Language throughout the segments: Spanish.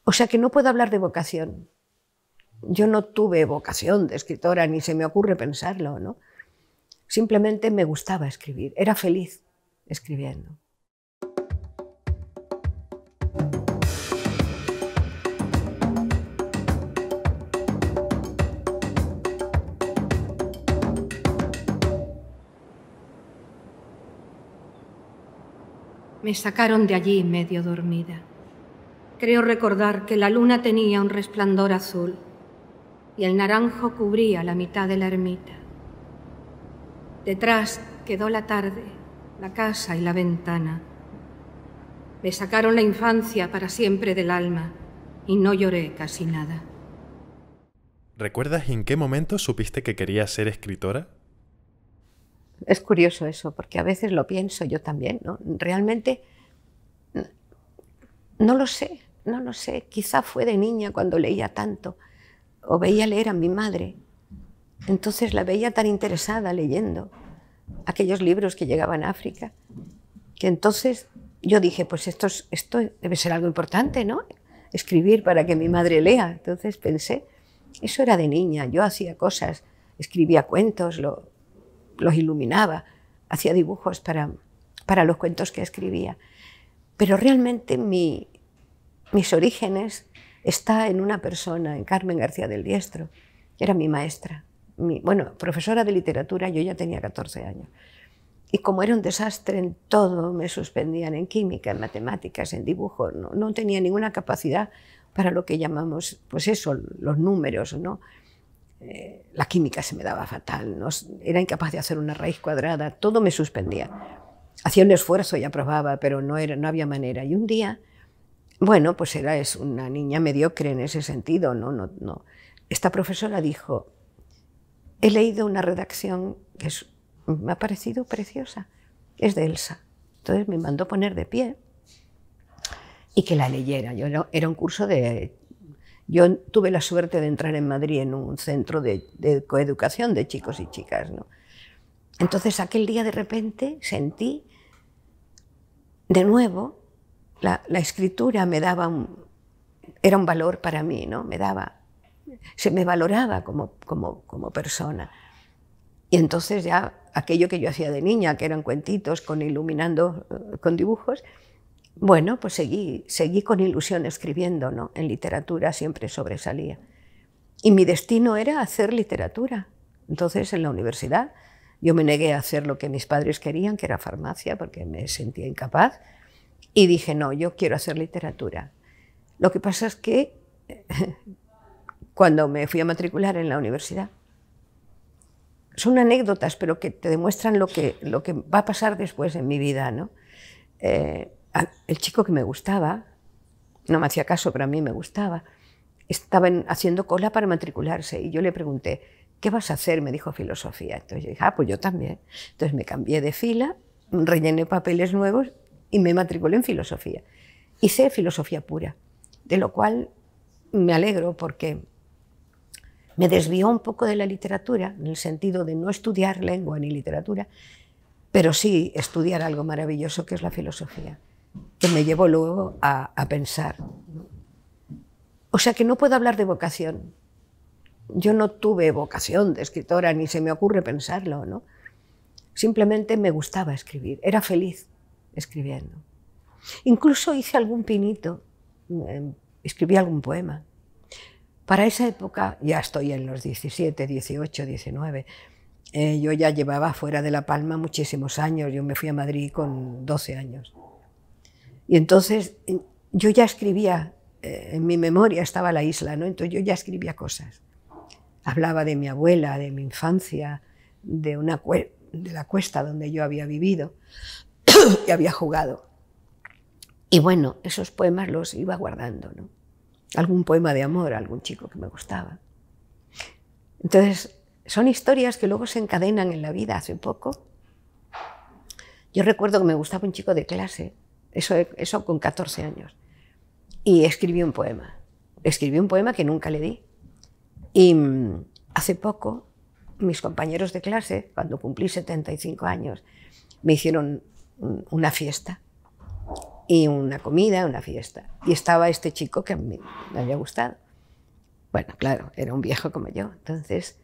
O sea que no puedo hablar de vocación. Yo no tuve vocación de escritora, ni se me ocurre pensarlo, ¿no? Simplemente me gustaba escribir, era feliz escribiendo. Me sacaron de allí medio dormida. Creo recordar que la luna tenía un resplandor azul y el naranjo cubría la mitad de la ermita. Detrás quedó la tarde, la casa y la ventana. Me sacaron la infancia para siempre del alma y no lloré casi nada. ¿Recuerdas en qué momento supiste que querías ser escritora? Es curioso eso, porque a veces lo pienso yo también, ¿no? Realmente no lo sé, no lo sé. Quizá fue de niña cuando leía tanto, o veía leer a mi madre. Entonces la veía tan interesada leyendo aquellos libros que llegaban a África, que entonces yo dije, pues esto debe ser algo importante, ¿no? Escribir para que mi madre lea. Entonces pensé, eso era de niña, yo hacía cosas, escribía cuentos, los iluminaba, hacía dibujos para los cuentos que escribía. Pero realmente mis orígenes está en una persona, en Carmen García del Diestro, que era mi maestra. Bueno, profesora de literatura, yo ya tenía 14 años. Y como era un desastre en todo, me suspendían en química, en matemáticas, en dibujo, no tenía ninguna capacidad para lo que llamamos, pues eso, los números, ¿no? La química se me daba fatal, ¿no? Era incapaz de hacer una raíz cuadrada, todo me suspendía. Hacía un esfuerzo y aprobaba, pero no había manera. Y un día, bueno, pues es una niña mediocre en ese sentido, no. Esta profesora dijo, he leído una redacción que me ha parecido preciosa, es de Elsa. Entonces me mandó poner de pie y que la leyera. Era un curso de... Yo tuve la suerte de entrar en Madrid en un centro de coeducación de chicos y chicas, ¿no? Entonces aquel día de repente sentí de nuevo la escritura me daba era un valor para mí, ¿no? Se me valoraba como persona. Y entonces ya aquello que yo hacía de niña, que eran cuentitos iluminando con dibujos, bueno, pues seguí con ilusión escribiendo, ¿no? En literatura siempre sobresalía. Y mi destino era hacer literatura. Entonces, en la universidad, yo me negué a hacer lo que mis padres querían, que era farmacia, porque me sentía incapaz. Y dije, no, yo quiero hacer literatura. Lo que pasa es que cuando me fui a matricular en la universidad, son anécdotas, pero que te demuestran lo que va a pasar después en mi vida, ¿no? El chico que me gustaba, no me hacía caso, pero a mí me gustaba, estaba haciendo cola para matricularse y yo le pregunté, ¿qué vas a hacer? Me dijo filosofía. Entonces yo dije, pues yo también. Entonces me cambié de fila, rellené papeles nuevos y me matriculé en filosofía. Hice filosofía pura, de lo cual me alegro porque me desvió un poco de la literatura, en el sentido de no estudiar lengua ni literatura, pero sí estudiar algo maravilloso que es la filosofía, que me llevó luego a pensar. O sea que no puedo hablar de vocación. Yo no tuve vocación de escritora, ni se me ocurre pensarlo, ¿no? Simplemente me gustaba escribir, era feliz escribiendo. Incluso hice algún pinito, escribí algún poema. Para esa época, ya estoy en los 17, 18, 19, yo ya llevaba fuera de La Palma muchísimos años, yo me fui a Madrid con 12 años. Y entonces yo ya escribía, en mi memoria estaba la isla, ¿no? Entonces yo ya escribía cosas. Hablaba de mi abuela, de mi infancia, de la cuesta donde yo había vivido y había jugado. Y bueno, esos poemas los iba guardando, ¿no? Algún poema de amor a algún chico que me gustaba. Entonces, son historias que luego se encadenan en la vida. Hace poco, yo recuerdo que me gustaba un chico de clase, eso con 14 años, y escribí un poema. Escribí un poema que nunca le di. Y hace poco, mis compañeros de clase, cuando cumplí 75 años, me hicieron una fiesta. y una comida, una fiesta. Y estaba este chico que a mí me había gustado. Bueno, claro, era un viejo como yo. Entonces,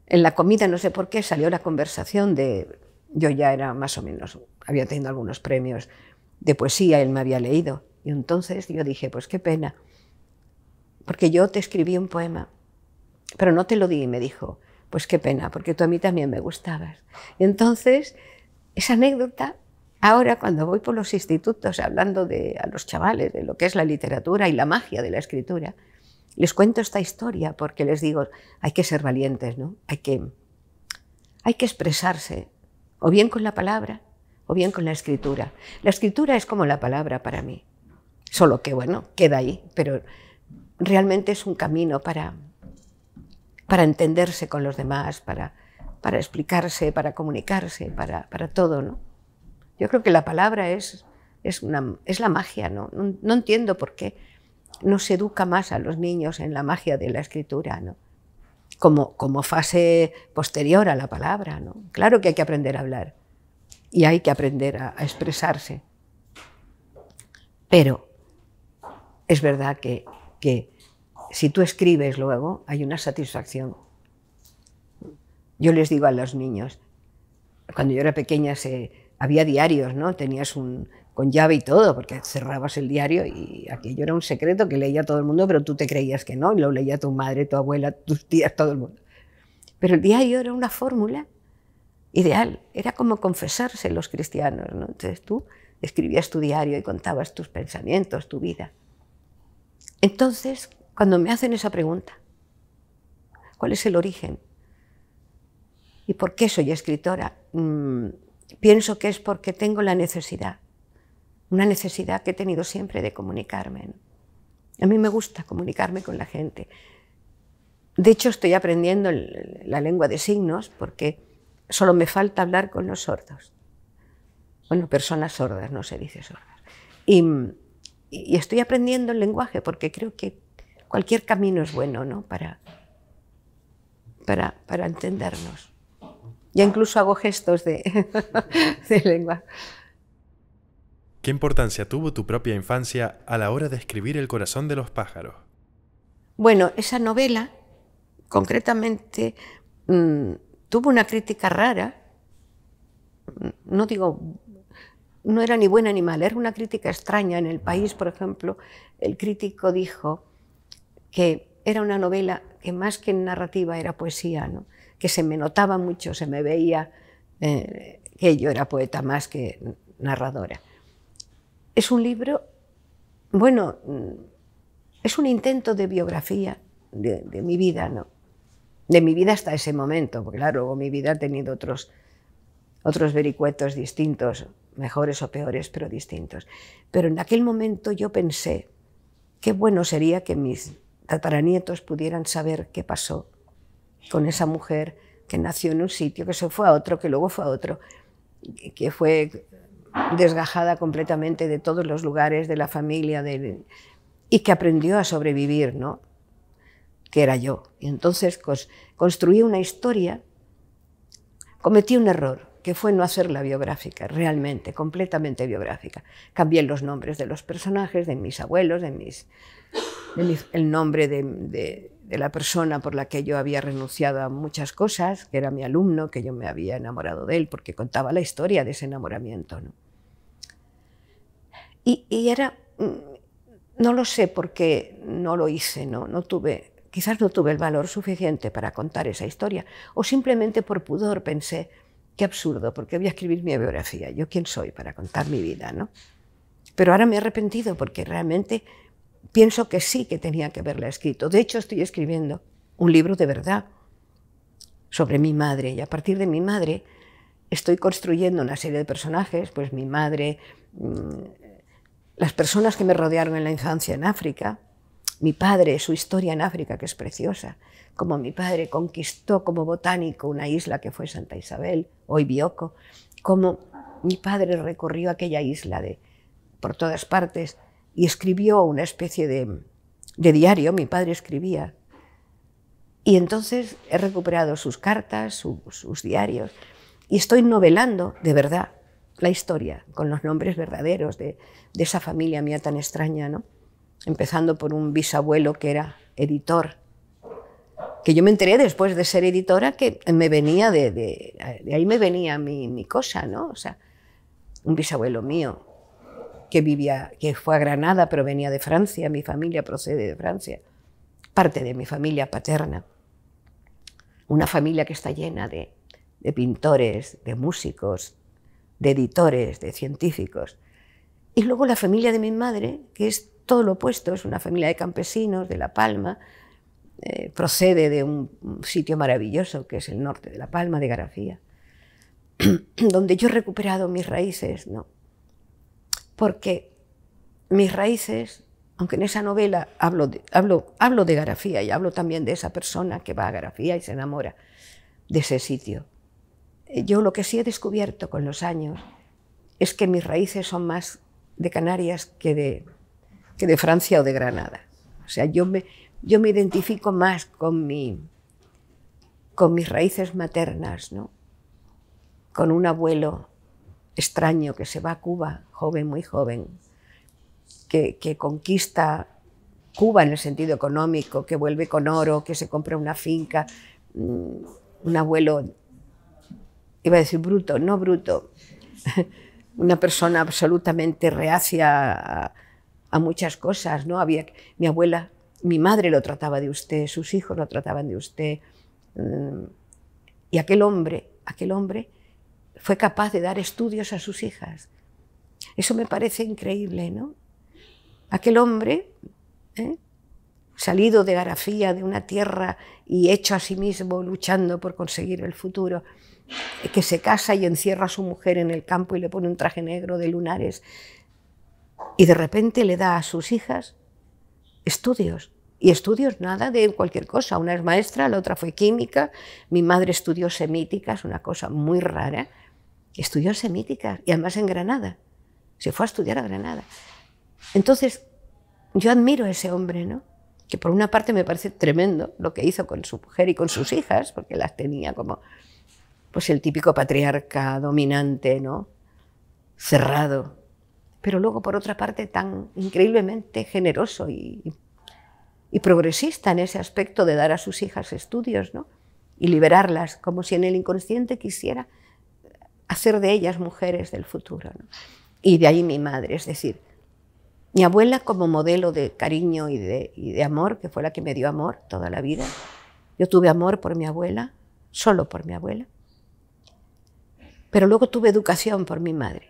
en la comida, no sé por qué, salió la conversación de... Yo ya era más o menos, había tenido algunos premios de poesía, él me había leído. Y entonces yo dije, pues qué pena, porque yo te escribí un poema, pero no te lo di. Y me dijo, pues qué pena, porque tú a mí también me gustabas. Y entonces, esa anécdota, ahora cuando voy por los institutos hablando a los chavales de lo que es la literatura y la magia de la escritura, les cuento esta historia porque les digo, hay que ser valientes, ¿no? Hay que expresarse, o bien con la palabra, o bien con la escritura. La escritura es como la palabra para mí, solo que, bueno, queda ahí, pero realmente es un camino para entenderse con los demás, para explicarse, para comunicarse, para todo, ¿no? Yo creo que la palabra es la magia, ¿no? No entiendo por qué no se educa más a los niños en la magia de la escritura, ¿no? Como fase posterior a la palabra, ¿no? Claro que hay que aprender a hablar y hay que aprender a expresarse, pero es verdad que si tú escribes luego hay una satisfacción. Yo les digo a los niños, cuando yo era pequeña había diarios, ¿no? Tenías con llave y todo, porque cerrabas el diario y aquello era un secreto que leía todo el mundo, pero tú te creías que no, y lo leía tu madre, tu abuela, tus tías, todo el mundo. Pero el diario era una fórmula ideal, era como confesarse los cristianos, ¿no? Entonces tú escribías tu diario y contabas tus pensamientos, tu vida. Entonces, cuando me hacen esa pregunta, ¿cuál es el origen? ¿Y por qué soy escritora? Pienso que es porque tengo la necesidad, una necesidad que he tenido siempre de comunicarme, ¿no? A mí me gusta comunicarme con la gente. De hecho, estoy aprendiendo la lengua de signos porque solo me falta hablar con los sordos. Bueno, personas sordas, no se dice sordas. Y estoy aprendiendo el lenguaje porque creo que cualquier camino es bueno, ¿no? para entendernos. Ya incluso hago gestos de lengua. ¿Qué importancia tuvo tu propia infancia a la hora de escribir El corazón de los pájaros? Bueno, esa novela, concretamente, tuvo una crítica rara. No digo, no era ni buena ni mala, era una crítica extraña. En El País, por ejemplo, el crítico dijo que era una novela que más que narrativa era poesía, ¿no? Que se me notaba mucho, se me veía que yo era poeta más que narradora. Es un libro, bueno, es un intento de biografía de mi vida, ¿no? De mi vida hasta ese momento, porque claro, luego mi vida ha tenido otros vericuetos distintos, mejores o peores, pero distintos. Pero en aquel momento yo pensé, qué bueno sería que mis tataranietos pudieran saber qué pasó con esa mujer que nació en un sitio, que se fue a otro, que luego fue a otro, que fue desgajada completamente de todos los lugares, de la familia, y que aprendió a sobrevivir, ¿no? Que era yo. Y entonces construí una historia, cometí un error, que fue no hacerla biográfica, realmente, completamente biográfica. Cambié los nombres de los personajes, de mis abuelos, el nombre de la persona por la que yo había renunciado a muchas cosas, que era mi alumno, que yo me había enamorado de él, porque contaba la historia de ese enamoramiento, ¿no? Y era, no lo sé por qué no lo hice, ¿no? Quizás no tuve el valor suficiente para contar esa historia, o simplemente por pudor pensé, qué absurdo, porque voy a escribir mi biografía, ¿yo quién soy para contar mi vida, ¿no? Pero ahora me he arrepentido porque realmente pienso que sí que tenía que haberla escrito. De hecho, estoy escribiendo un libro de verdad sobre mi madre, y a partir de mi madre estoy construyendo una serie de personajes, pues mi madre, las personas que me rodearon en la infancia en África, mi padre, su historia en África, que es preciosa, como mi padre conquistó como botánico una isla que fue Santa Isabel, hoy Bioko, como mi padre recorrió aquella isla por todas partes y escribió una especie de diario, mi padre escribía. Y entonces he recuperado sus cartas, sus diarios, y estoy novelando, de verdad, la historia con los nombres verdaderos de esa familia mía tan extraña, ¿no? Empezando por un bisabuelo que era editor, que yo me enteré después de ser editora que me venía de ahí me venía mi cosa, ¿no? O sea, un bisabuelo mío que fue a Granada, pero venía de Francia, mi familia procede de Francia, parte de mi familia paterna, una familia que está llena de pintores, de músicos, de editores, de científicos. Y luego la familia de mi madre, que es todo lo opuesto, es una familia de campesinos de La Palma, procede de un sitio maravilloso que es el norte de La Palma, de Garafía, donde yo he recuperado mis raíces, ¿no? Porque mis raíces, aunque en esa novela hablo de Garafía y hablo también de esa persona que va a Garafía y se enamora de ese sitio, yo lo que sí he descubierto con los años es que mis raíces son más de Canarias que de Francia o de Granada. O sea, yo me identifico más con mis raíces maternas, ¿no? Con un abuelo extraño que se va a Cuba, joven, muy joven, que conquista Cuba en el sentido económico, que vuelve con oro, que se compra una finca, un abuelo, iba a decir bruto, no bruto, una persona absolutamente reacia a muchas cosas, ¿no? Mi abuela, mi madre lo trataba de usted, sus hijos lo trataban de usted, y aquel hombre fue capaz de dar estudios a sus hijas. Eso me parece increíble, ¿no? Aquel hombre, salido de Garafía, de una tierra y hecho a sí mismo, luchando por conseguir el futuro, que se casa y encierra a su mujer en el campo y le pone un traje negro de lunares, y de repente le da a sus hijas estudios, y estudios nada de cualquier cosa. Una es maestra, la otra fue química, mi madre estudió semítica, es una cosa muy rara, estudió semítica, y además en Granada, se fue a estudiar a Granada. Entonces, yo admiro a ese hombre, ¿no? Que por una parte me parece tremendo lo que hizo con su mujer y con sus hijas, porque las tenía como pues el típico patriarca dominante, ¿no? Cerrado, pero luego por otra parte tan increíblemente generoso y progresista en ese aspecto de dar a sus hijas estudios, ¿no? Y liberarlas, como si en el inconsciente quisiera hacer de ellas mujeres del futuro, ¿no? Y de ahí mi madre, es decir, mi abuela como modelo de cariño y de amor, que fue la que me dio amor toda la vida. Yo tuve amor por mi abuela, solo por mi abuela, pero luego tuve educación por mi madre.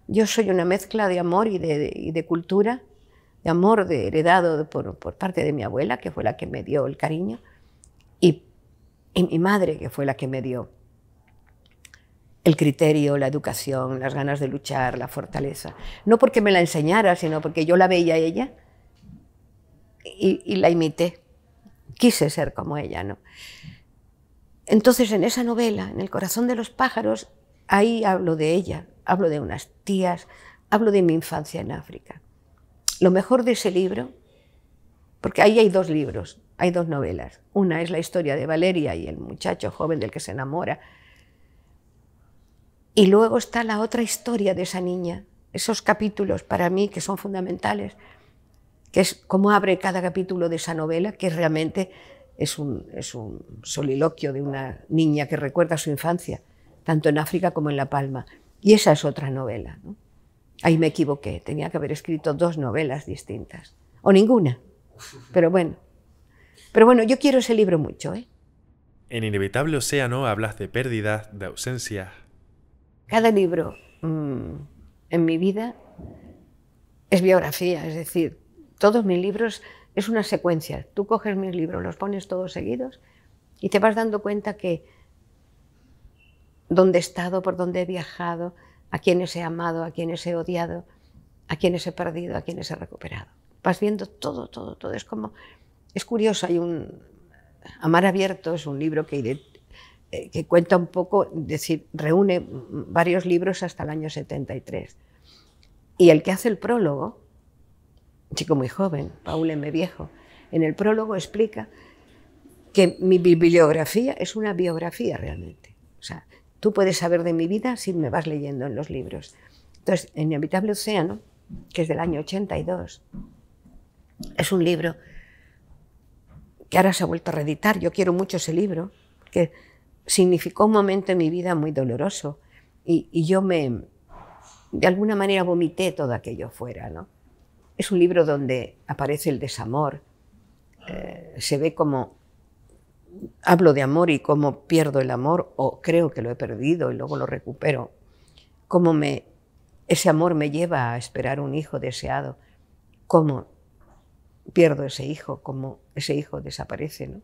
Yo soy una mezcla de amor y de cultura, de amor heredado por parte de mi abuela, que fue la que me dio el cariño, y mi madre, que fue la que me dio el criterio, la educación, las ganas de luchar, la fortaleza. No porque me la enseñara, sino porque yo la veía a ella y la imité. Quise ser como ella, ¿no? Entonces, en esa novela, en El corazón de los pájaros, ahí hablo de ella, hablo de unas tías, hablo de mi infancia en África. Lo mejor de ese libro, porque ahí hay dos libros, hay dos novelas. Una es la historia de Valeria y el muchacho joven del que se enamora, y luego está la otra historia de esa niña, esos capítulos para mí que son fundamentales, que es cómo abre cada capítulo de esa novela, que realmente es un soliloquio de una niña que recuerda su infancia, tanto en África como en La Palma. Y esa es otra novela, ¿no? Ahí me equivoqué, tenía que haber escrito dos novelas distintas, o ninguna, pero bueno. Pero bueno, yo quiero ese libro mucho, ¿eh? En Inevitable Océano hablas de pérdidas, de ausencias. Cada libro en mi vida es biografía, es decir, todos mis libros es una secuencia. Tú coges mis libros, los pones todos seguidos y te vas dando cuenta que dónde he estado, por dónde he viajado, a quienes he amado, a quienes he odiado, a quienes he perdido, a quienes he recuperado. Vas viendo todo, todo, todo. Es curioso, hay Amar Abierto es un libro que cuenta un poco, es decir, reúne varios libros hasta el año 73. Y el que hace el prólogo, un chico muy joven, Paul M. Viejo, en el prólogo explica que mi bibliografía es una biografía realmente. O sea, tú puedes saber de mi vida si me vas leyendo en los libros. Entonces, Inhabitable Océano, que es del año 82, es un libro que ahora se ha vuelto a reeditar. Yo quiero mucho ese libro, que significó un momento en mi vida muy doloroso y yo de alguna manera vomité todo aquello fuera, ¿no? Es un libro donde aparece el desamor, se ve cómo hablo de amor y cómo pierdo el amor, o creo que lo he perdido y luego lo recupero, cómo ese amor me lleva a esperar un hijo deseado, cómo pierdo ese hijo, cómo ese hijo desaparece, ¿no?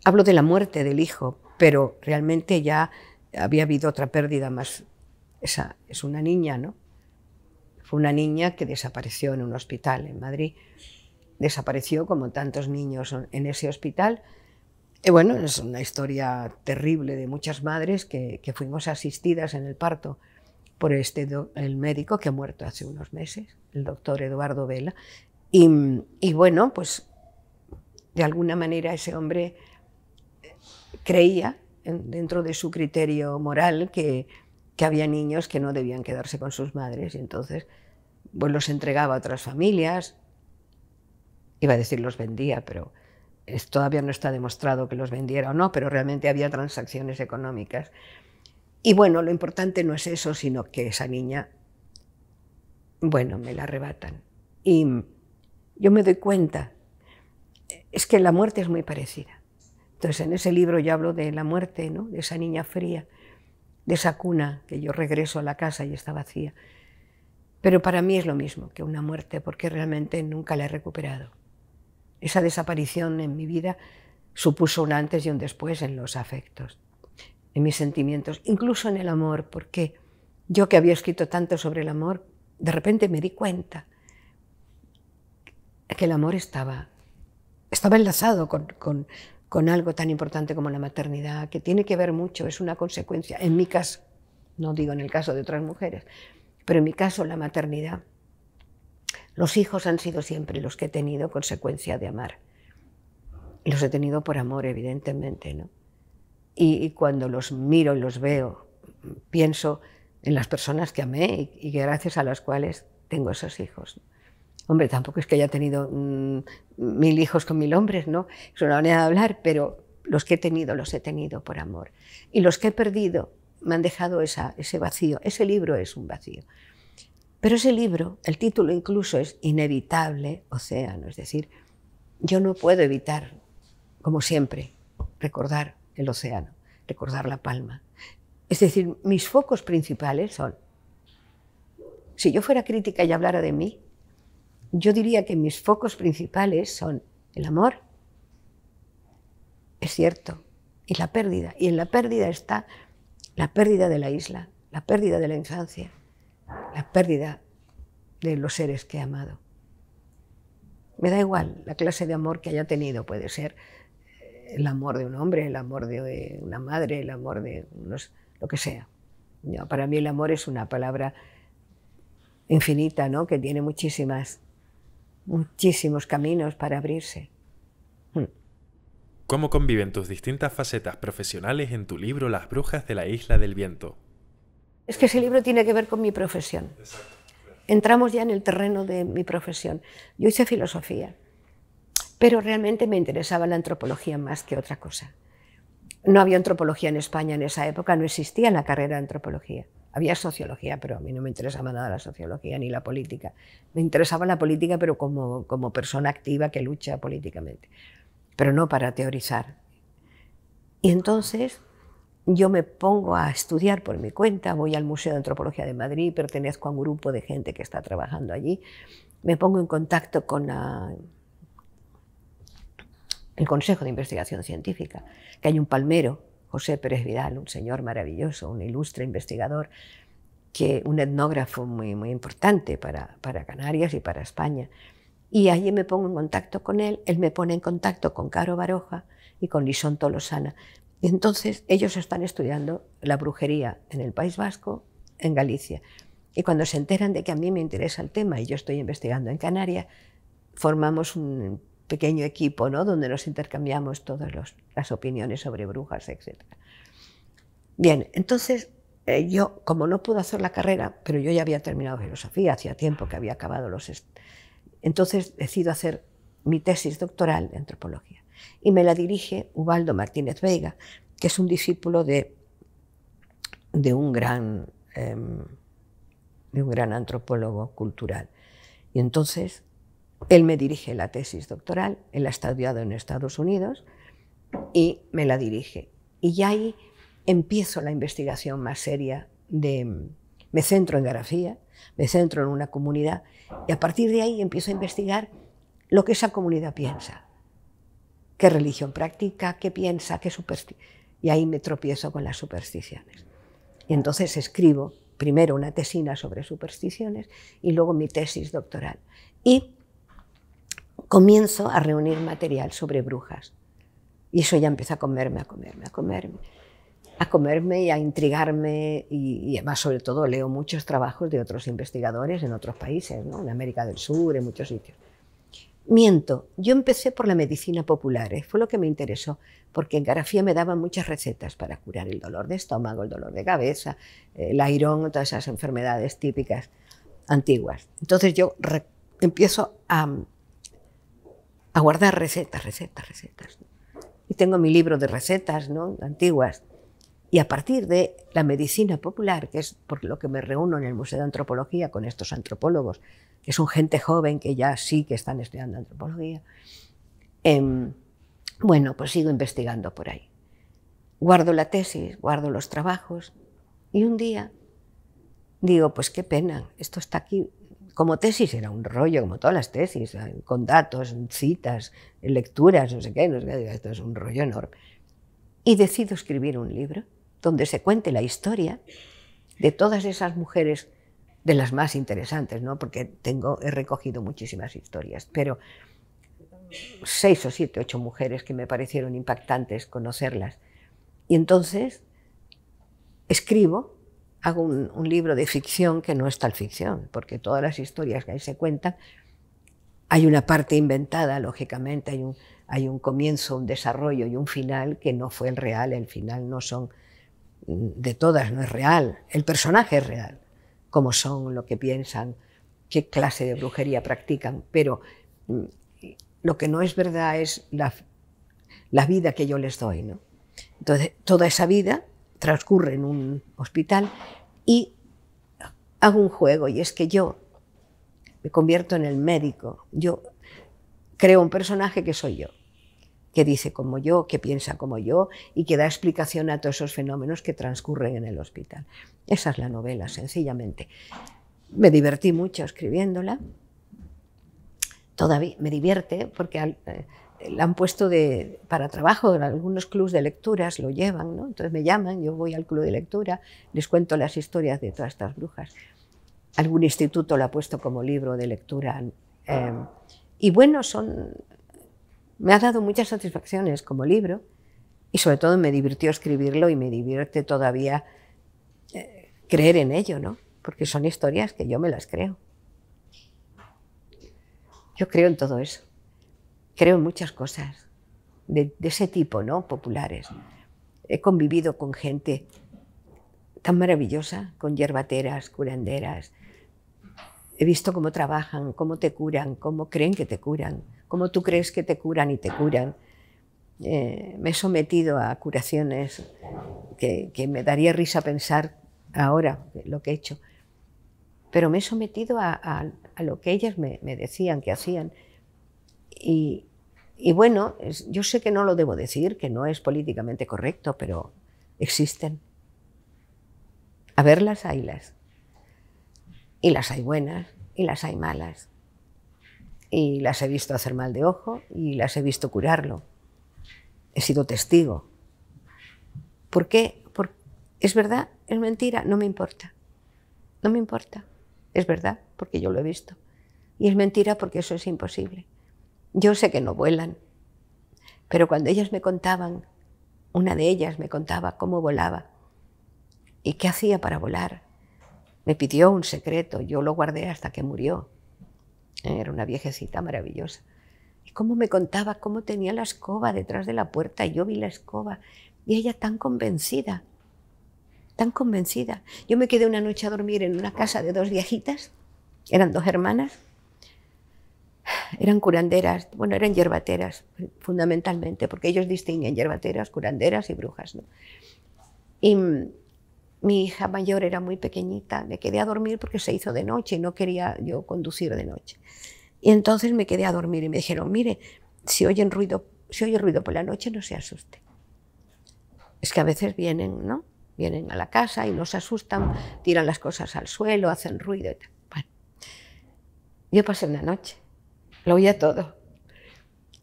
Hablo de la muerte del hijo, pero realmente ya había habido otra pérdida más. Esa es una niña, ¿no? Fue una niña que desapareció en un hospital en Madrid. Desapareció como tantos niños en ese hospital. Y bueno, es una historia terrible de muchas madres que fuimos asistidas en el parto por el médico que ha muerto hace unos meses, el doctor Eduardo Vela. Y bueno, pues de alguna manera ese hombre creía, dentro de su criterio moral, que había niños que no debían quedarse con sus madres, y entonces pues los entregaba a otras familias. Iba a decir los vendía, pero todavía no está demostrado que los vendiera o no, pero realmente había transacciones económicas. Y bueno, lo importante no es eso, sino que esa niña, bueno, me la arrebatan. Y yo me doy cuenta, es que la muerte es muy parecida. Entonces, en ese libro yo hablo de la muerte, ¿no? De esa niña fría, de esa cuna que yo regreso a la casa y está vacía. Pero para mí es lo mismo que una muerte, porque realmente nunca la he recuperado. Esa desaparición en mi vida supuso un antes y un después en los afectos, en mis sentimientos, incluso en el amor, porque yo que había escrito tanto sobre el amor, de repente me di cuenta que el amor estaba enlazado con algo tan importante como la maternidad, que tiene que ver mucho, es una consecuencia, en mi caso, no digo en el caso de otras mujeres, pero en mi caso la maternidad. Los hijos han sido siempre los que he tenido consecuencia de amar. Y los he tenido por amor, evidentemente, ¿no? Y cuando los miro y los veo, pienso en las personas que amé y gracias a las cuales tengo esos hijos. Hombre, tampoco es que haya tenido 1000 hijos con 1000 hombres, ¿no? Es una manera de hablar, pero los que he tenido, los he tenido por amor. Y los que he perdido me han dejado ese vacío. Ese libro es un vacío. Pero ese libro, el título incluso es Inhabitable Océano, es decir, yo no puedo evitar, como siempre, recordar el océano, recordar La Palma. Es decir, mis focos principales son, si yo fuera crítica y hablara de mí, yo diría que mis focos principales son el amor, es cierto, y la pérdida. Y en la pérdida está la pérdida de la isla, la pérdida de la infancia, la pérdida de los seres que he amado. Me da igual la clase de amor que haya tenido, puede ser el amor de un hombre, el amor de una madre, el amor de lo que sea. No, para mí el amor es una palabra infinita, ¿no? Que tiene muchísimos caminos para abrirse. ¿Cómo conviven tus distintas facetas profesionales en tu libro Las brujas de la Isla del Viento? Es que ese libro tiene que ver con mi profesión. Exacto. Entramos ya en el terreno de mi profesión. Yo hice filosofía, pero realmente me interesaba la antropología más que otra cosa. No había antropología en España en esa época, no existía la carrera de antropología. Había sociología, pero a mí no me interesaba nada la sociología ni la política. Me interesaba la política, pero como persona activa que lucha políticamente, pero no para teorizar. Y entonces yo me pongo a estudiar por mi cuenta, voy al Museo de Antropología de Madrid, pertenezco a un grupo de gente que está trabajando allí, me pongo en contacto con el Consejo de Investigación Científica, que hay un palmero, José Pérez Vidal, un señor maravilloso, un ilustre investigador, un etnógrafo muy, muy importante para Canarias y para España. Y allí me pongo en contacto con él me pone en contacto con Caro Baroja y con Lisón Tolosana. Y entonces ellos están estudiando la brujería en el País Vasco, en Galicia. Y cuando se enteran de que a mí me interesa el tema y yo estoy investigando en Canarias, formamos un pequeño equipo, ¿no? Donde nos intercambiamos todas las opiniones sobre brujas, etc. Bien, entonces yo, como no pude hacer la carrera, pero yo ya había terminado filosofía, hacía tiempo que había acabado entonces decido hacer mi tesis doctoral de antropología. Y me la dirige Ubaldo Martínez Veiga, que es un discípulo de un gran antropólogo cultural. Y entonces él me dirige la tesis doctoral, él ha estudiado en Estados Unidos y me la dirige. Y ya ahí empiezo la investigación más seria me centro en grafía, me centro en una comunidad y a partir de ahí empiezo a investigar lo que esa comunidad piensa, qué religión practica, qué piensa, qué superstición. Y ahí me tropiezo con las supersticiones. Y entonces escribo primero una tesina sobre supersticiones y luego mi tesis doctoral. Y comienzo a reunir material sobre brujas. Y eso ya empieza a comerme y a intrigarme. Y además, sobre todo, leo muchos trabajos de otros investigadores en otros países, ¿no? En América del Sur, en muchos sitios. Miento, yo empecé por la medicina popular, fue lo que me interesó, porque en grafía me daban muchas recetas para curar el dolor de estómago, el dolor de cabeza, el airón, todas esas enfermedades típicas antiguas. Entonces yo empiezo a guardar recetas. Y tengo mi libro de recetas, ¿no? Antiguas. Y a partir de la medicina popular, que es por lo que me reúno en el Museo de Antropología con estos antropólogos, que son gente joven que ya sí que están estudiando antropología, bueno, pues sigo investigando por ahí. Guardo la tesis, guardo los trabajos y un día digo, pues qué pena, esto está aquí. Como tesis era un rollo, como todas las tesis, con datos, citas, lecturas, no sé qué, esto es un rollo enorme. Y decido escribir un libro donde se cuente la historia de todas esas mujeres, de las más interesantes, ¿no? Porque he recogido muchísimas historias, pero 6 o 7, 8 mujeres que me parecieron impactantes conocerlas. Y entonces escribo, hago un libro de ficción que no es tal ficción, porque todas las historias que ahí se cuentan, hay una parte inventada, lógicamente, hay un comienzo, un desarrollo y un final que no fue el real, el final no son, de todas no es real, el personaje es real, cómo son, lo que piensan, qué clase de brujería practican, pero lo que no es verdad es la vida que yo les doy, ¿no? Entonces, toda esa vida transcurre en un hospital y hago un juego, y es que yo me convierto en el médico, yo creo un personaje que soy yo, que dice como yo, que piensa como yo y que da explicación a todos esos fenómenos que transcurren en el hospital. Esa es la novela, sencillamente. Me divertí mucho escribiéndola, todavía me divierte porque la han puesto para trabajo en algunos clubs de lecturas, lo llevan, ¿no? Entonces me llaman, yo voy al club de lectura, les cuento las historias de todas estas brujas. Algún instituto lo ha puesto como libro de lectura. Y bueno, me ha dado muchas satisfacciones como libro y sobre todo me divirtió escribirlo y me divierte todavía creer en ello, ¿no? Porque son historias que yo me las creo. Yo creo en todo eso. Creo en muchas cosas de ese tipo, ¿no? Populares. He convivido con gente tan maravillosa, con yerbateras, curanderas. He visto cómo trabajan, cómo te curan, cómo creen que te curan, cómo tú crees que te curan y te curan. Me he sometido a curaciones que me daría risa pensar ahora lo que he hecho. Pero me he sometido a lo que ellas me decían que hacían. Y bueno, yo sé que no lo debo decir, que no es políticamente correcto, pero existen. A verlas, haylas. Y las hay buenas, y las hay malas. Y las he visto hacer mal de ojo, y las he visto curarlo. He sido testigo. ¿Por qué? ¿Es verdad? ¿Es mentira? No me importa. No me importa. Es verdad, porque yo lo he visto. Y es mentira porque eso es imposible. Yo sé que no vuelan, pero cuando ellas me contaban, una de ellas me contaba cómo volaba y qué hacía para volar. Me pidió un secreto, yo lo guardé hasta que murió. Era una viejecita maravillosa. Y cómo me contaba cómo tenía la escoba detrás de la puerta, y yo vi la escoba, y ella tan convencida. tan convencida. Yo me quedé una noche a dormir en una casa de 2 viejitas, eran 2 hermanas, eran curanderas, bueno, eran hierbateras fundamentalmente, porque ellos distinguen hierbateras, curanderas y brujas, ¿no? Y mi hija mayor era muy pequeñita, me quedé a dormir porque se hizo de noche y no quería yo conducir de noche. Y entonces me quedé a dormir y me dijeron, mire, si oye ruido por la noche no se asuste. Es que a veces vienen, ¿no? Vienen a la casa y nos asustan, tiran las cosas al suelo, hacen ruido y tal. Bueno, yo pasé una noche, lo oía todo.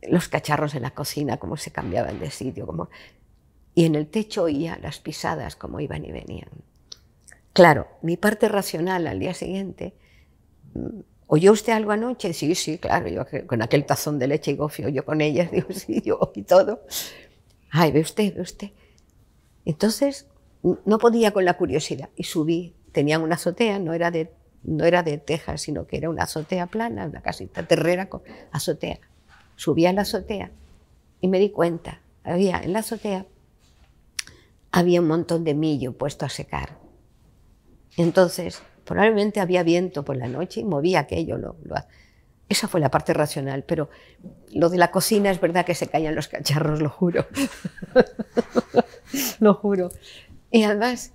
Los cacharros en la cocina, cómo se cambiaban de sitio, y en el techo oía las pisadas, cómo iban y venían. Claro, mi parte racional al día siguiente, ¿oyó usted algo anoche? Sí, sí, claro, yo con aquel tazón de leche y gofio, yo con ellas, digo, sí, yo oí todo. Ay, ve usted, ve usted. Entonces, no podía con la curiosidad y subí, tenían una azotea, no era de tejas, sino que era una azotea plana, una casita terrera con azotea. Subí a la azotea y me di cuenta, en la azotea había un montón de millo puesto a secar. Entonces, probablemente había viento por la noche y movía aquello. Esa fue la parte racional, pero lo de la cocina es verdad que se caían los cacharros, lo juro. Lo juro. Y además,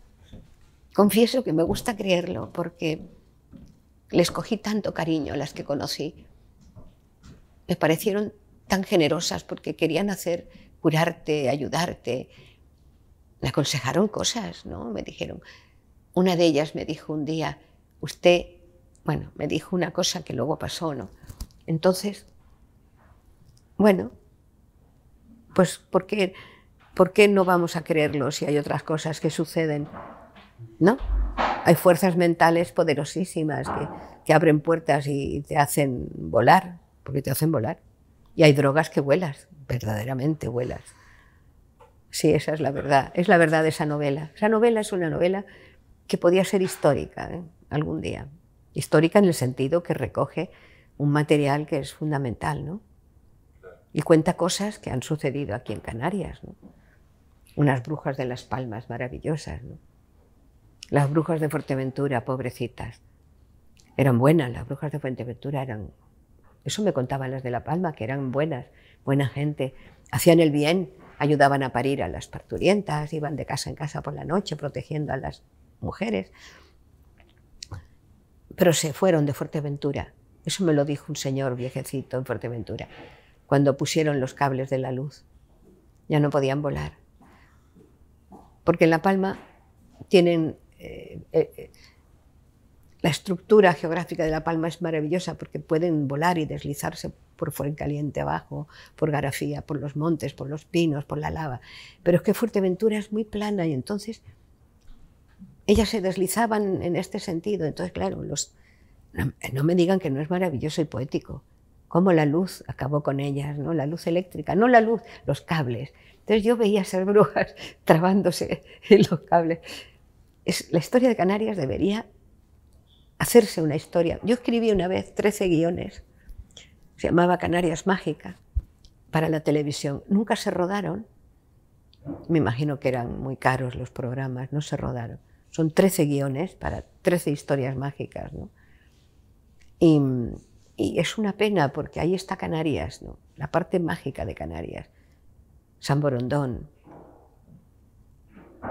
confieso que me gusta creerlo porque les cogí tanto cariño a las que conocí. Me parecieron tan generosas porque querían curarte, ayudarte. Me aconsejaron cosas, ¿no? Me dijeron, una de ellas me dijo un día, usted, bueno, me dijo una cosa que luego pasó, ¿no? Entonces, bueno, pues ¿por qué no vamos a creerlo si hay otras cosas que suceden, ¿no? Hay fuerzas mentales poderosísimas que abren puertas y te hacen volar, porque te hacen volar. Y hay drogas que vuelas, verdaderamente vuelas. Sí, esa es la verdad de esa novela. Esa novela es una novela que podía ser histórica, algún día. Histórica en el sentido que recoge un material que es fundamental, ¿no? Y cuenta cosas que han sucedido aquí en Canarias, ¿no? Unas brujas de Las Palmas maravillosas, ¿no? Las brujas de Fuerteventura, pobrecitas. Eran buenas, las brujas de Fuerteventura eran... Eso me contaban las de La Palma, que eran buenas, buena gente. Hacían el bien, ayudaban a parir a las parturientas, iban de casa en casa por la noche protegiendo a las mujeres. Pero se fueron de Fuerteventura. Eso me lo dijo un señor viejecito en Fuerteventura, cuando pusieron los cables de la luz. Ya no podían volar. Porque en La Palma tienen... la estructura geográfica de La Palma es maravillosa porque pueden volar y deslizarse por Fuencaliente abajo, por Garafía, por los montes, por los pinos, por la lava. Pero es que Fuerteventura es muy plana y entonces ellas se deslizaban en este sentido. Entonces, claro, no me digan que no es maravilloso y poético. Cómo la luz acabó con ellas, ¿no? La luz eléctrica, no la luz, los cables. Entonces yo veía a esas brujas trabándose en los cables. La historia de Canarias debería hacerse una historia. Yo escribí una vez 13 guiones, se llamaba Canarias Mágica, para la televisión. Nunca se rodaron, me imagino que eran muy caros los programas, no se rodaron. Son 13 guiones para 13 historias mágicas, ¿no? Y es una pena porque ahí está Canarias, ¿no? La parte mágica de Canarias, San Borondón,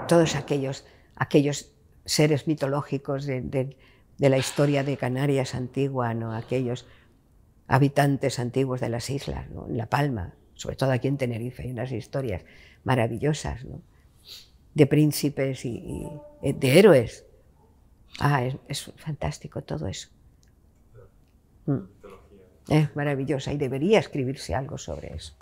todos aquellos seres mitológicos de la historia de Canarias antigua, ¿no? Aquellos habitantes antiguos de las islas, ¿no? En La Palma, sobre todo aquí en Tenerife, hay unas historias maravillosas, ¿no? De príncipes y de héroes. Es fantástico todo eso. Es maravillosa y debería escribirse algo sobre eso.